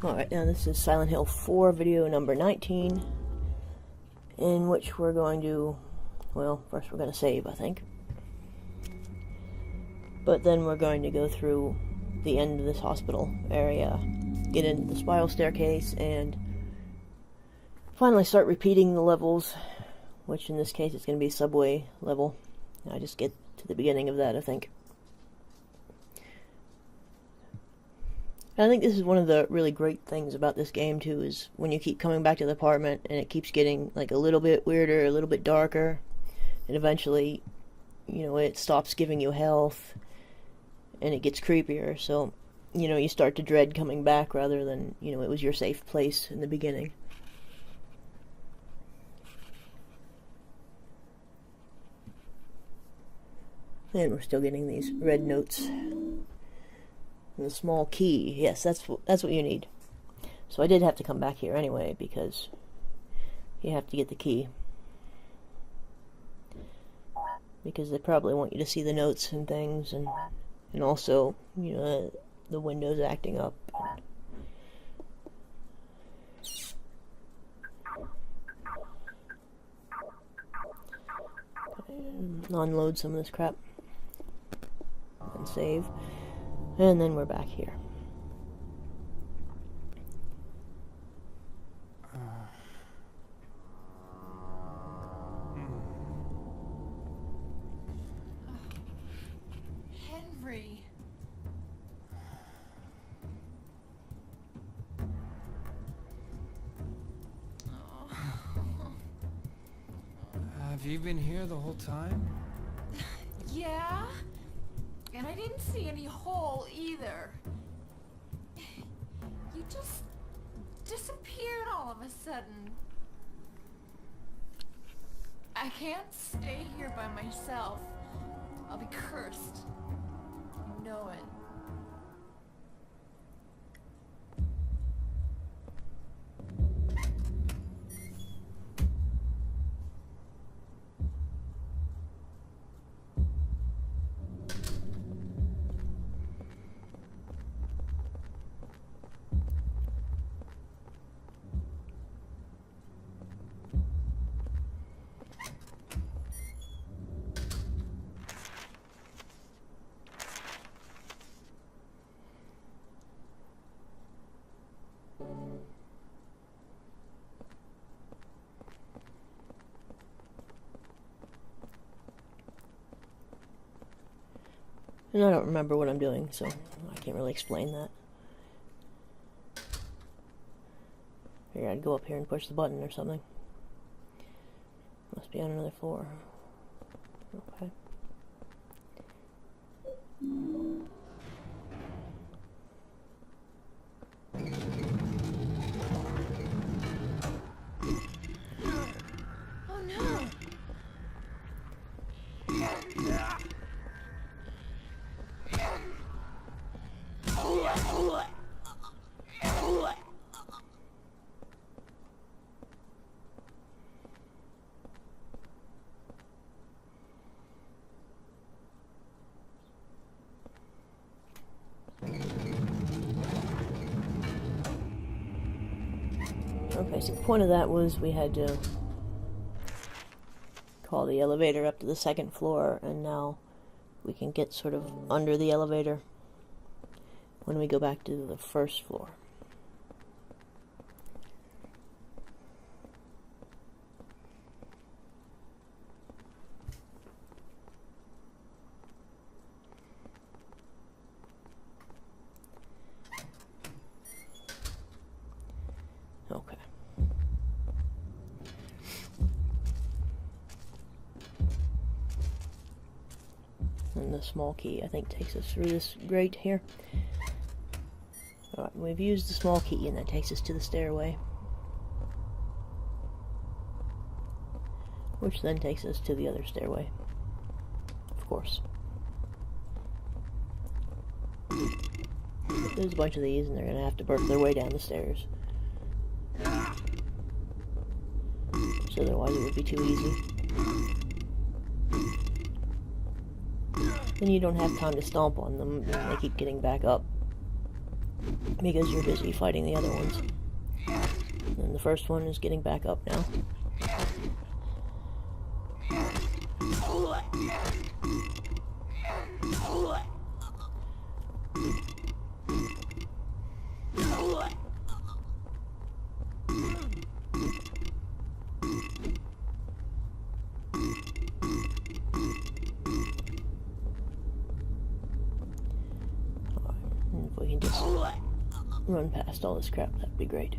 Alright, now this is Silent Hill 4 video number 19, in which we're going to, well, first we're going to save, I think. But then we're going to go through the end of this hospital area, get into the spiral staircase, and finally start repeating the levels, which in this case is going to be subway level. I just get to the beginning of that, I think. I think this is one of the really great things about this game, too, is when you keep coming back to the apartment and it keeps getting, like, a little bit weirder, a little bit darker, and eventually, you know, it stops giving you health, and it gets creepier, so, you know, you start to dread coming back rather than, you know, it was your safe place in the beginning. And we're still getting these red notes. And the small key, yes, that's what you need. So I did have to come back here anyway, because you have to get the key. Because they probably want you to see the notes and things, and also, you know, the windows acting up. Unload some of this crap. And save. And then we're back here. Henry. Have you been here the whole time? Yeah? And I didn't see any hole either. You just disappeared all of a sudden. I can't stay here by myself. I'll be cursed. You know it. And I don't remember what I'm doing, so I can't really explain that. Figured I'd go up here and push the button or something. Must be on another floor. Okay. Oh no! Okay, so the point of that was we had to call the elevator up to the second floor, and now we can get sort of under the elevator when we go back to the first floor. Okay. And the small key, I think, takes us through this grate here. Alright, we've used the small key, and that takes us to the stairway. Which then takes us to the other stairway. Of course. There's a bunch of these, and they're going to have to burp their way down the stairs. So otherwise it would be too easy. Then you don't have time to stomp on them, and they keep getting back up. because you're busy fighting the other ones. And the first one is getting back up now. And if we can just run past all this crap, that'd be great.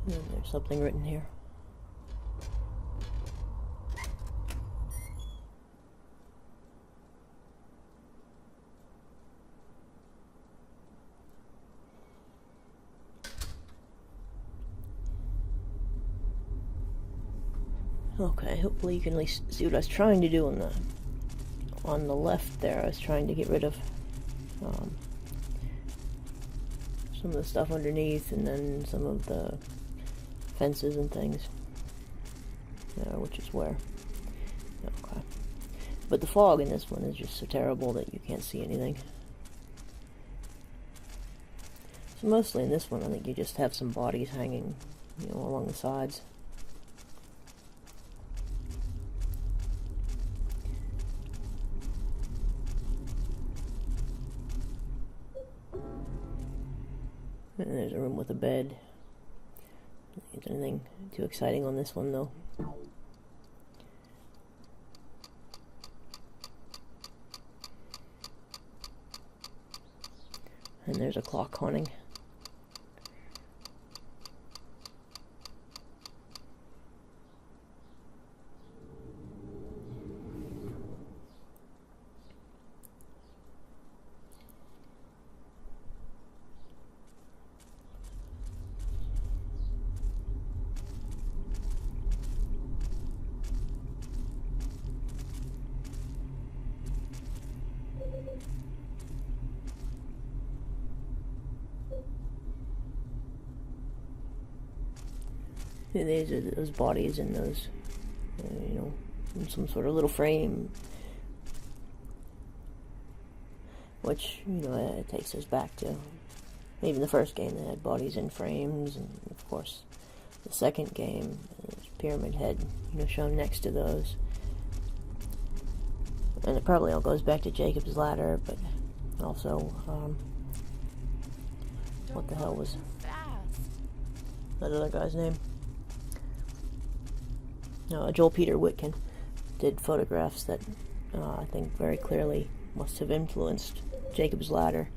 And there's something written here. Okay, hopefully you can at least see what I was trying to do on the left there. I was trying to get rid of some of the stuff underneath, and then some of the fences and things, which is where. Okay, but the fog in this one is just so terrible that you can't see anything. So mostly in this one, I think you just have some bodies hanging, along the sides. And there's a room with a bed. I don't think there's anything too exciting on this one, though. And there's a clock haunting. These are those bodies in those, in some sort of little frame, which, it takes us back to even the first game. They had bodies in frames, and of course the second game, there's Pyramid Head, shown next to those. And it probably all goes back to Jacob's Ladder, but also, what the hell was that other guy's name? Joel Peter Whitkin did photographs that I think very clearly must have influenced Jacob's Ladder.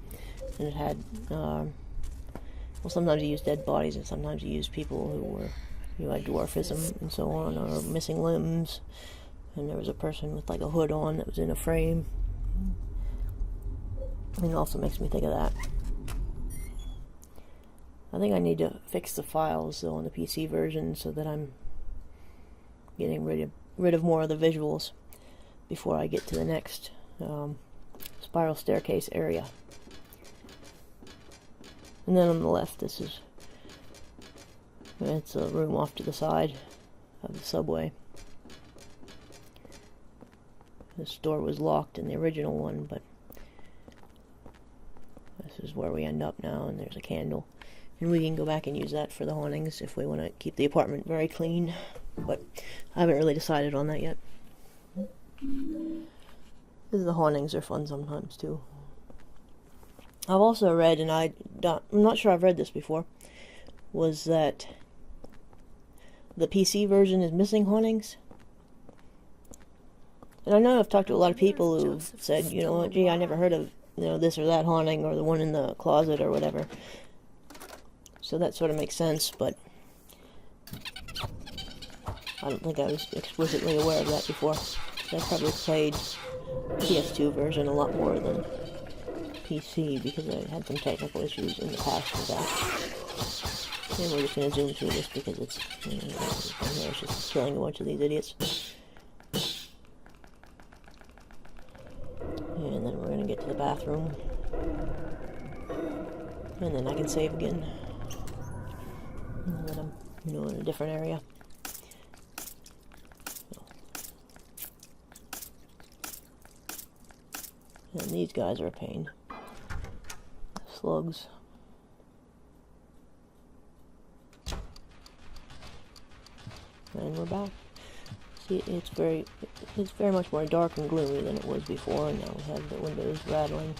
And it had, sometimes he used dead bodies, and sometimes he used people who had dwarfism and so on, or missing limbs. And there was a person with like a hood on that was in a frame. And it also makes me think of that. I think I need to fix the files, though, on the PC version, so that I'm getting rid of more of the visuals before I get to the next spiral staircase area. And then on the left, it's a room off to the side of the subway. This door was locked in the original one, but this is where we end up now, and there's a candle. And we can go back and use that for the hauntings if we want to keep the apartment very clean. But I haven't really decided on that yet. The hauntings are fun sometimes too. I've also read, and I'm not sure I've read this before, was that the PC version is missing hauntings. And I know I've talked to a lot of people who've said, gee, I never heard of this or that haunting, or the one in the closet or whatever. So that sort of makes sense, but I don't think I was explicitly aware of that before. I probably played PS2 version a lot more than PC, because I had some technical issues in the past with that. And we're just going to zoom through this because it's, it's just killing a bunch of these idiots. And then we're going to get to the bathroom. And then I can save again. And then I'm, in a different area. And these guys are a pain. Slugs. And we're back. See, it's very much more dark and gloomy than it was before, and now we have the windows rattling.